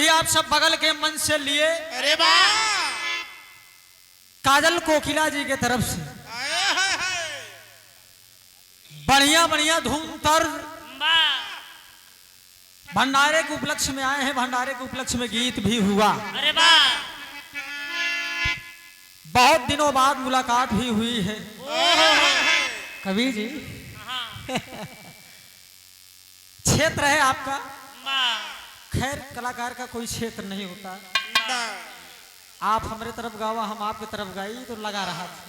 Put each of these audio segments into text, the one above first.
भी आप सब बगल के मन से लिए। अरे वाह, काजल कोकिला जी के तरफ से बढ़िया बढ़िया धूम तर्ज भंडारे के उपलक्ष्य में आए हैं। भंडारे के उपलक्ष्य में गीत भी हुआ। अरे वाह, बहुत दिनों बाद मुलाकात भी हुई है कवि जी। क्षेत्र है आपका, खैर कलाकार का कोई क्षेत्र नहीं होता। आप हमारे तरफ गावा, हम आपके तरफ गाई तो लगा रहा था।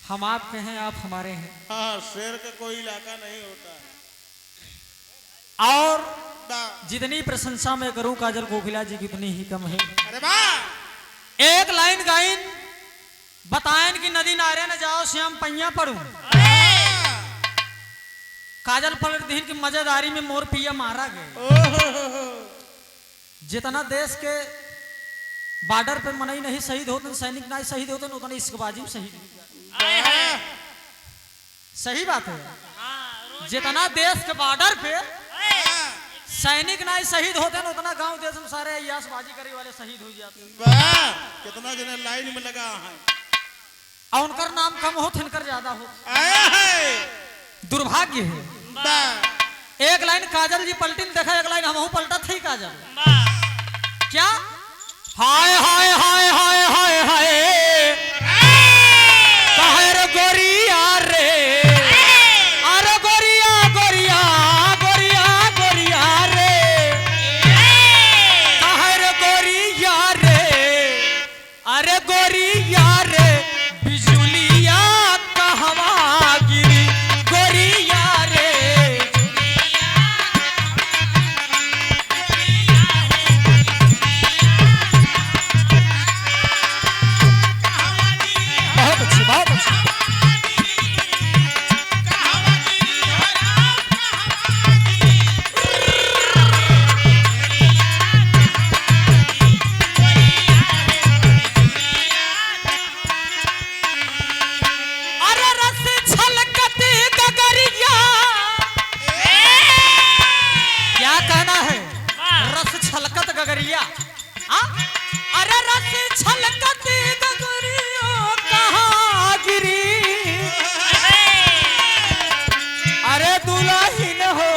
हम आपके हैं, आप हमारे हैं। हाँ, शेर का कोई इलाका नहीं होता है। और जितनी प्रशंसा मैं करूं काजल कोकिला जी की उतनी ही कम है। अरे वाह, एक लाइन गाइन बताएं कि नदी नारे न जाओ श्याम पैया पड़ू। काजल पलट दीन की मजेदारी में मोर पिया मारा गए। जितना देश के बॉर्डर पे मनई नहीं शहीद होते, सैनिक नहीं शहीद होते, उतना इश्कबाजी में शहीद हो। सही बात है। जितना देश के बॉर्डर पे सैनिक नहीं शहीद होते ना, उतना गांव देश में सारे अय्यासबाजी करे वाले शहीद हो जाते। वाह, कितना जने लाइन में लगा है और उनका नाम कम हो, इनकर ज्यादा हो। दुर्भाग्य है। एक लाइन काजल जी पलटी देखा, एक लाइन हम पलटा थी काजल। क्या हाय हाय हाय हाय हाय हाय कहर गोरिया रे, अरे गोरिया गोरिया गोरिया गोरिया रे, कहर गोरिया रे, अरे गोरिया रे, बिजुलिया कहवा गिरी गोरिया रे। बहुत अच्छी, बहुत अच्छी। अरे रस छलकती गगरिया, क्या कहना है? रस छलकत गगरिया। अरे रस छलकती गगरिया कहाँ गिरी, अरे दुल्हन हो,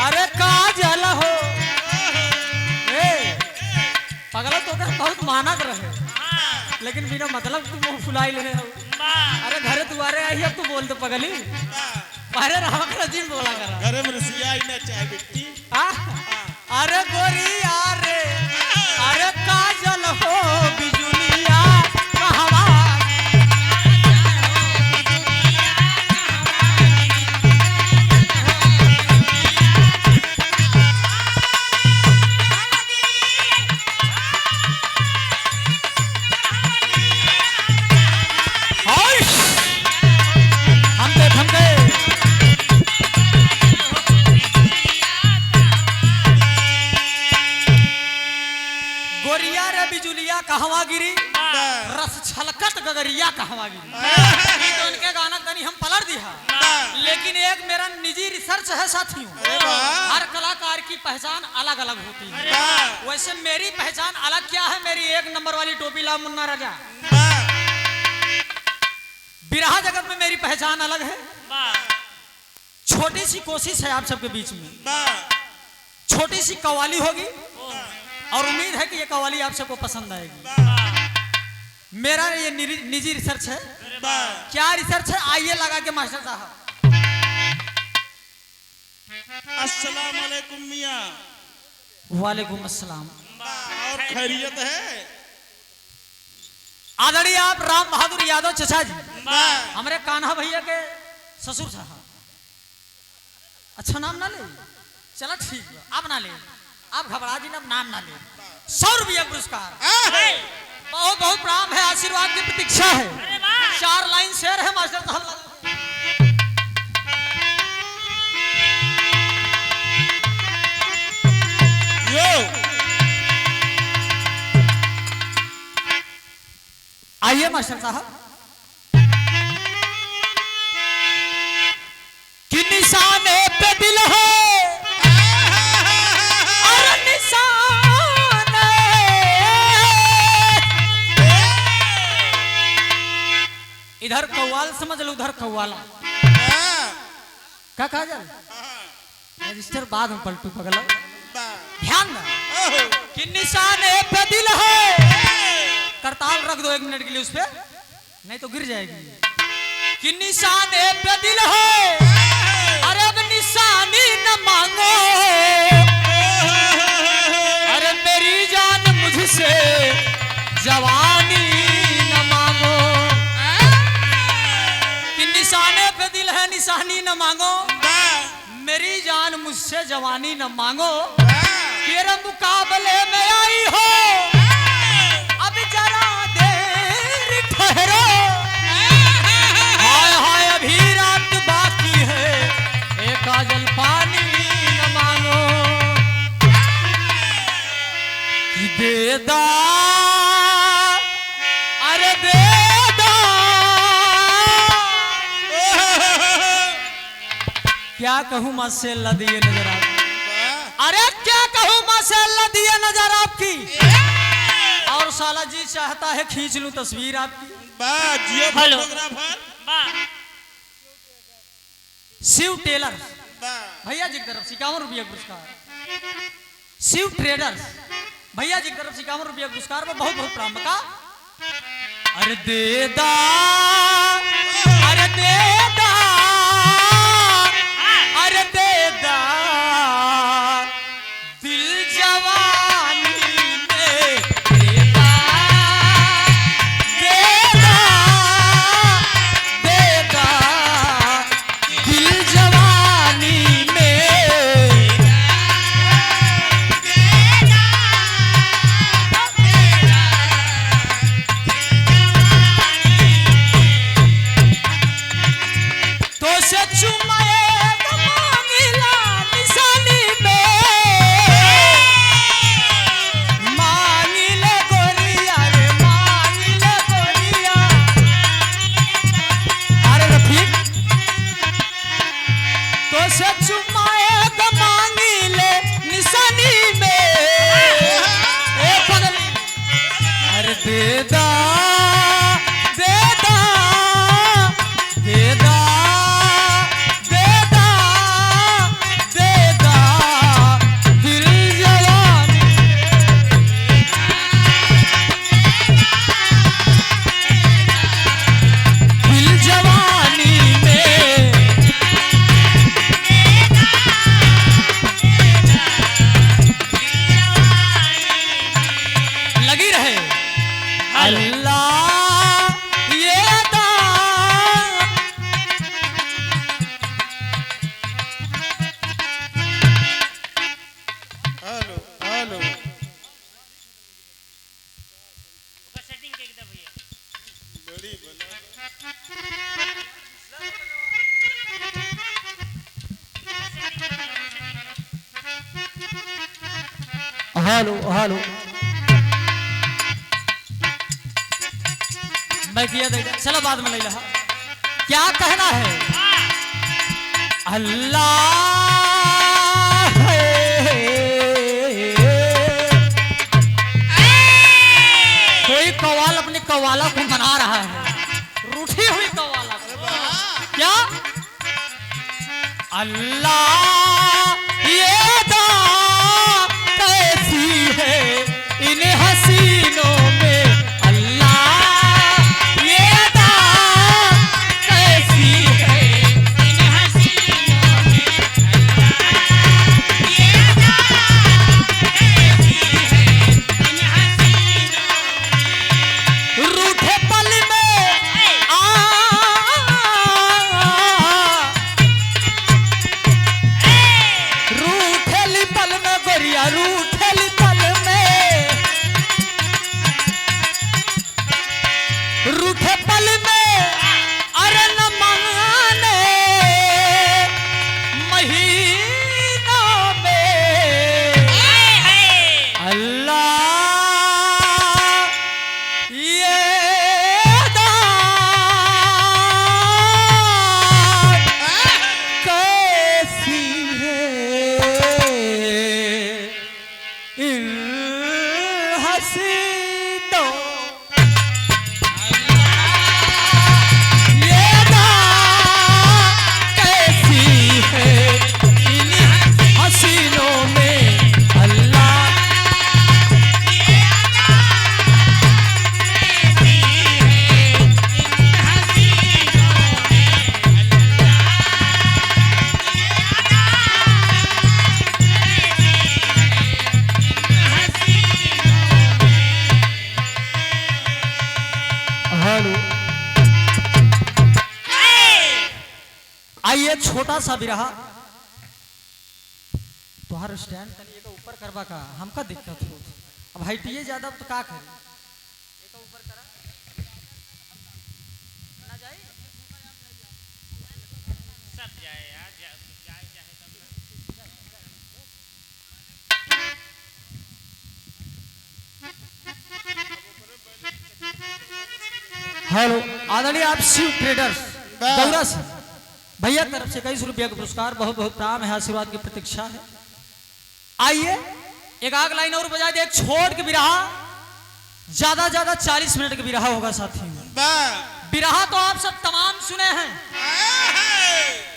अरे काजल हो। पगला तो कर बहुत मानक रहे, लेकिन बिना मतलब तू मुंह फुलाई ले हो। अरे घरे तुम्हारे आई, अब तू बोल दो पगली। पहले रहा कर जी बोला कर घरे में रसिया ही ना चाहे बेटी। अरे गोरिया रे, अरे काजल हो, बिजुलिया कहवा। हम गए गोरिया रे बिजुलिया कहवा गिरी, रस छलकत गगरिया कहवा गिरी। तो उनके गाना तनी हम पलट दिया, लेकिन एक मेरा निजी रिसर्च है साथियों। हर कलाकार की पहचान अलग अलग होती है। वैसे मेरी पहचान अलग क्या है? मेरी एक नंबर वाली टोपी ला मुन्ना राजा। बिरहा जगत में मेरी पहचान अलग है। छोटी सी कोशिश है आप सबके बीच में, छोटी सी कव्वाली होगी और उम्मीद है कि ये कव्वाली आप सबको पसंद आएगी। मेरा ये निजी रिसर्च है। क्या रिसर्च है? आइए लगा के मास्टर साहब। अस्सलाम वालेकुम मियां। वालेकुम अस्सलाम। और खैरियत है? आदरणीय आप राम बहादुर यादव चचा जी, हमारे कान्हा भैया के ससुर साहब। अच्छा नाम ना ले, चलो ठीक है, आप ना ले, आप घबरा जी ना, नाम ना ले। 100 रुपया पुरस्कार, बहुत बहुत प्रणाम है, आशीर्वाद की प्रतीक्षा है। 4 लाइन शेर है मास्टर साहब। आइए मास्टर साहब। कि निशाने पे दिल है इधर कव्वाल समझ लो, उधर कव्वाला। वाह, क्या कहा जाए? हाँ, रजिस्टर बाद में पलटू पगला। वाह, ध्यान दे ओहो, कि निशाने पे दिल है। करताल रख दो 1 मिनट के लिए उस पे, नहीं तो गिर जाएगी। कि निशाने पे दिल है, अरे अब निशानी न मांगो। अरे मेरी जान मुझसे जवानी न मांगो। कि निशाने पे दिल है, निशानी न मांगो। वाह, मेरी जान मुझसे जवानी न मांगो। वाह, तेरे मुकाबले में आई हो, अब जरा देर ठहरो। हाय हाय अभी रात बाकी है, एक काजल पानी न मांगो। कि बेदा, अरे बेदा, क्या कहूँ मुझसे लदिए नजर आ। वाह, अरे क्या कहूँ माशाअल्लाह दिए नजर आपकी, और साला जी चाहता है खींच लूं तस्वीर आपकी। वाह, जियो हेलो। फोटोग्राफर, शिव टेलर वाह, भैया जी की तरफ से 51 रुपया पुरस्कार। शिव ट्रेडर्स भैया जी की तरफ से 51 रुपया पुरस्कार में बहुत बहुत प्रणाम का। अरे देदा, अरे देदा, अरे देदा, दिल जवानी में देदा, देदा, देदा, दिल जवानी में। तो से चुमाए तो मांगिला निशानी में, मांगिले गोरिया रे मांगिले गोरिया। अरे रफीक, तो से चुमाए तो मांगिले निशानी में। ए पगली, अरे देदा, देदा, देदा, देदा, देदा, दिल जवानी। दिल जवानी में लगी रहे। अल्लाह ये दा, हेलो, हेलो, बड़ी बला, हेलो हेलो, मैं किया दे, चलो बाद में ले ला। क्या कहना है? अल्लाह है। कोई कव्वाल अपने कव्वाला को मना रहा है, रूठी हुई कव्वाला को। क्या? अल्लाह ये दा कैसी है इन हसीनों में। अल्लाह ये दा कैसी है इन हसीनों में। अल्लाह ये दा कैसी है इन हसीनों में। रूठे पल में रूठेली पल में गोरिया, रूठेली पल में, रूठे पल में, अरे न माने महीनों में। अल्लाह ये दा कैसी है आइए छोटा सा बिरहा तुहार स्टैंड तनी एक ऊपर करवा का हमका दिक्कत हो अब हाइटिए ज्यादा तो का करे एक ऊपर करा ना जाए सब जाए यार जाए चाहे तब हेलो आदरणीय आप शिव ट्रेडर्स गौरा से भैया तरफ से 21 रुपया का पुरस्कार बहुत बहुत प्राम है आशीर्वाद की प्रतीक्षा है। आइए एक आग लाइन और बजा दे छोड़ के बिरहा ज्यादा 40 मिनट का बिरहा होगा साथी। बिरहा तो आप सब तमाम सुने हैं,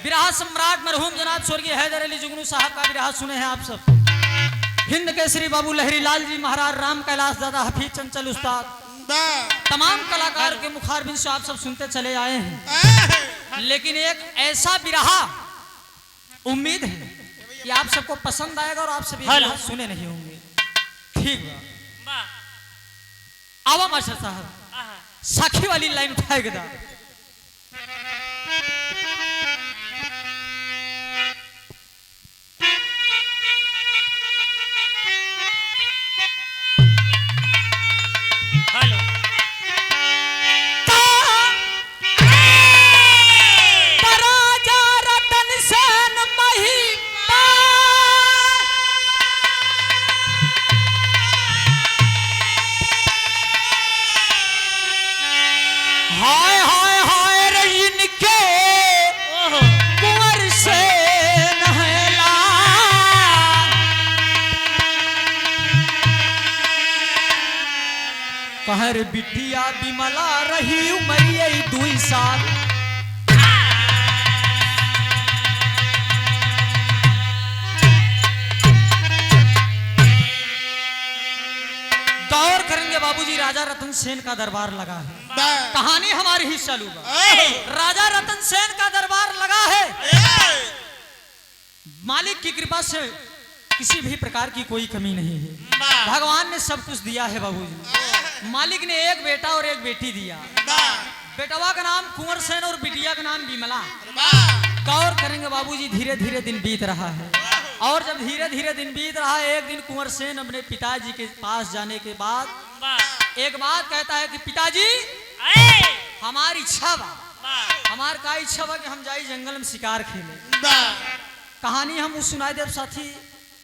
बिरहा सम्राट मरहूम जनाब स्वर्गीय हैदर अली जुगनू साहब का बिरहा सुने हैं आप सब। हिंद केसरी बाबू लहरी लाल जी महाराज राम कैलाश दादा हफीज चंचल उस्ताद तमाम कलाकार के मुखारबिन से आप सब सुनते चले आए हैं। लेकिन एक ऐसा बिरहा उम्मीद है कि आप सबको पसंद आएगा और आप सभी बिरहा सुने नहीं होंगे। ठीक बा आवा मास्टर साहब साखी वाली लाइन उठाएगा। हेलो राजा रतन सेन महिमा हाय हाय हाय रे इनके कुंवर सेन हैला कहर बिटिया बिमला रही उमरिए 2 साल गौर करेंगे बाबूजी राजा रतन सेन का दरबार लगा है। कहानी हमारी ही चालू है। राजा रतन सेन का दरबार लगा है। मालिक की कृपा से किसी भी प्रकार की कोई कमी नहीं है। भगवान ने सब कुछ दिया है बाबूजी। मालिक ने एक बेटा और एक बेटी दिया। बेटवा का नाम कुंवर सेन और बिटिया का नाम बिमला। गौर करेंगे बाबूजी धीरे धीरे दिन बीत रहा है और जब धीरे धीरे दिन बीत रहा है एक दिन कुंवर सेन अपने पिताजी के पास जाने के बाद एक बात कहता है कि पिताजी हमारी इच्छा बा हमार का इच्छा बा कि हम जाई जंगल में शिकार खेले। कहानी हम सुनाई देव साथी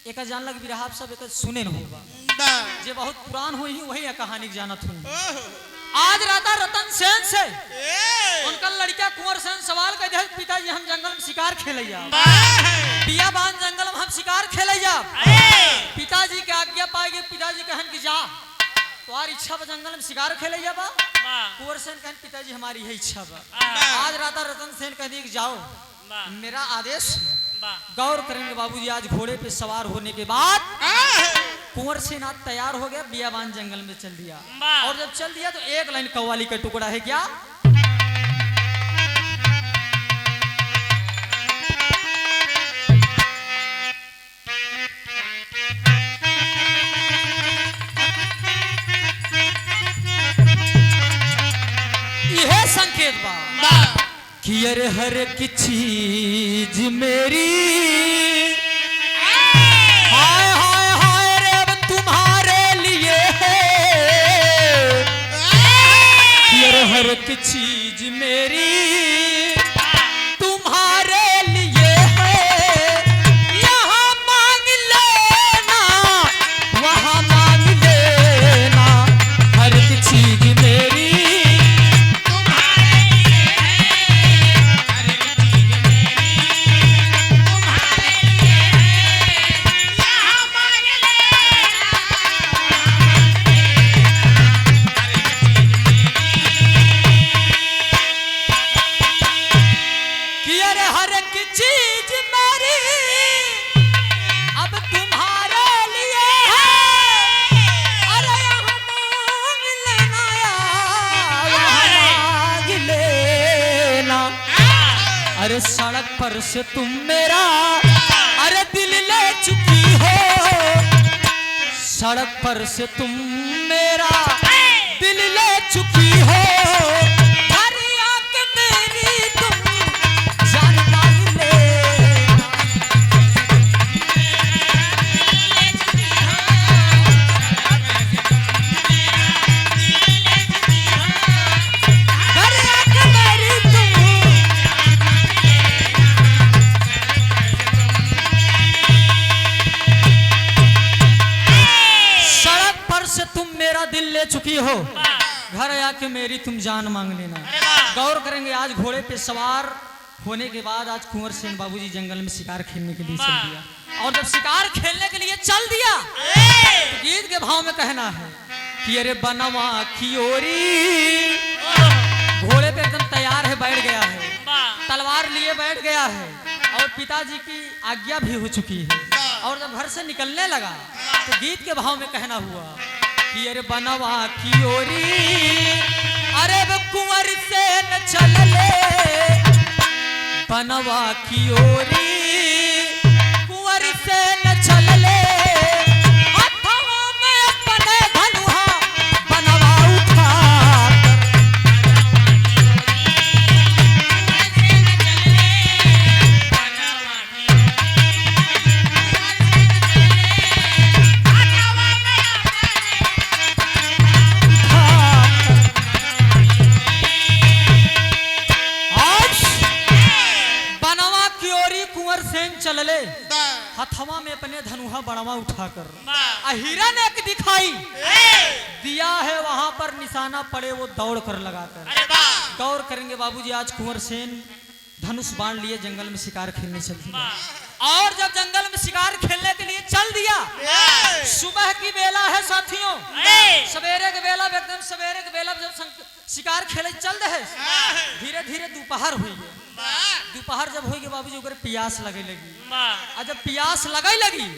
एक जान लग भी रहा आप सब एक सुने न होगा जे बहुत पुरान हुई ही वही कहानी जानत हुई। आज राता रतन सेन से उनका लड़का कुंवर सेन सवाल कर दे पिताजी हम जंगल में शिकार खेले पिया बान जंगल में हम शिकार खेले पिताजी के आज्ञा पाएगी। पिताजी कहन कि जा तुम्हारी इच्छा बा जंगल में शिकार खेले बा। कुंवर सेन कहन पिताजी हमारी यही इच्छा बा। आज राता रतन सेन कह दी कि जाओ मेरा आदेश। गौर करेंगे बाबूजी आज घोड़े पे सवार होने के बाद कुंवर सेन आज तैयार हो गया बियाबान जंगल में चल दिया और जब चल दिया तो एक लाइन कव्वाली का टुकड़ा है क्या यह संकेत बा कि अरे हर एक चीज मेरी हाय हाय हाय रे अब तुम्हारे लिए है कि अरे हर एक चीज मेरी तुम्हारे लिए है। यहाँ मांग लेना वहाँ मांग लेना हर एक चीज मेरी अरे सड़क पर से तुम मेरा अरे दिल ले चुकी हो सड़क पर से तुम मेरा दिल ले चुकी हो हर आंख मेरी तुम जान मांग ले चुकी हो, घर आके मेरी तुम जान मांग लेना। गौर करेंगे, आज घोड़े पे सवार होने के बाद आज कुंवर सेन बाबूजी जंगल में शिकार खेलने के लिए चल दिया। और जब शिकार खेलने के लिए चल दिया तो गीत के भाव में कहना है कि अरे बनवा की ओरी, घोड़े पे एकदम तैयार है, बैठ गया है, तलवार लिए बैठ गया है और पिताजी की आज्ञा भी हो चुकी है। और जब घर से निकलने लगा तो गीत के भाव में कहना हुआ कि अरे बनवा की ओरी, अरे वो कुंवर से न चल ले, बनवा की ओरी कुंवर से न चल ले, हाथों में अपने धनुहा बनवा उठा, चल ले, हथवा में अपने धनुहा बड़वा उठाकर। हिरन एक दिखाई दिया है, वहां पर निशाना पड़े वो दौड़ कर लगाकर। गौर करेंगे बाबूजी, आज कुंवर सेन धनुष बाण लिए जंगल में शिकार खेलने चल दिया। और जब जंगल में शिकार खेलने के लिए चल दिया, सुबह की बेला है साथियों, सवेरे के बेला, एकदम सवेरे के बेला जब शिकार खेले चल रहे, धीरे धीरे दोपहर हुई है। दोपहर जब होगी बाबूजी ओकर प्यास लगे लगी, और जब प्यास लगे लगी,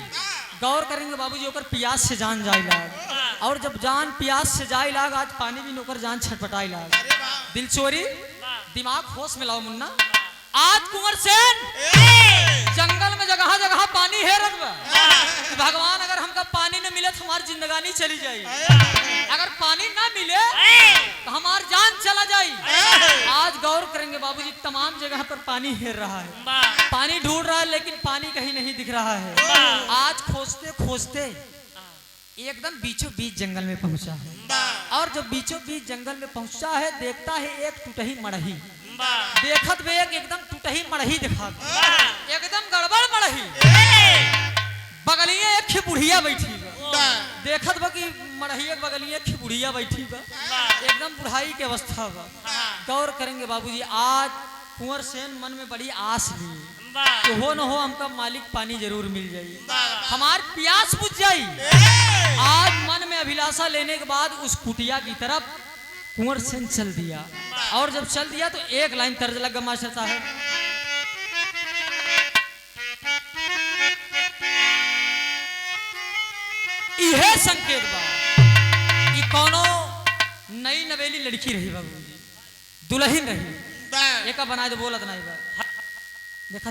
गौर करेंगे बाबूजी ओकर प्यास से जान जाए लाग। और जब जान प्यास से जाए लाग, आज पानी भी नोकर जान छटपटाई लाग। दिल चोरी, दिमाग होश में लाओ मुन्ना। आज कुंवर सेन जंगल में जगह जगह पानी है रखबा, भगवान अगर हमका पानी न मिले तो हमारी जिंदगानी चली जाए, अगर पानी ना मिले तो हमारी जान चला जाए। आज गौर करेंगे बाबूजी, तमाम जगह पर पानी हेर रहा है, पानी ढूंढ रहा है, लेकिन पानी कहीं नहीं दिख रहा है। आज खोजते खोजते एकदम बीचों बीच जंगल में पहुंचा है। और जब बीचों बीच जंगल में पहुंचा है, देखता है एक टूटही मड़ही, देखत वे एकदम टूटही मड़ही दिखा, एकदम गड़बड़ मड़ही, बगलिए एक बुढ़िया बैठी बा, देखत बा कि मड़हिया के बगलिए एक बुढ़िया बैठी बा, एकदम बुढ़ाई के अवस्था बा। गौर करेंगे बाबूजी, आज कुंवर सेन मन में बड़ी आस ली कि हो न हो हमका मालिक पानी जरूर मिल जाई, हमार प्यास बुझ जाई। आज मन में अभिलाषा लेने के बाद उस कुटिया की तरफ कुंवर सेन चल दिया। और जब चल दिया तो एक लाइन तर्ज लगा मास्टर साहब, इहे संकेत बा कि कोनो नई नवेली लड़की रही बाबूजी, दुल्हन रही, एक बना दे बोलत नहीं बा। देखा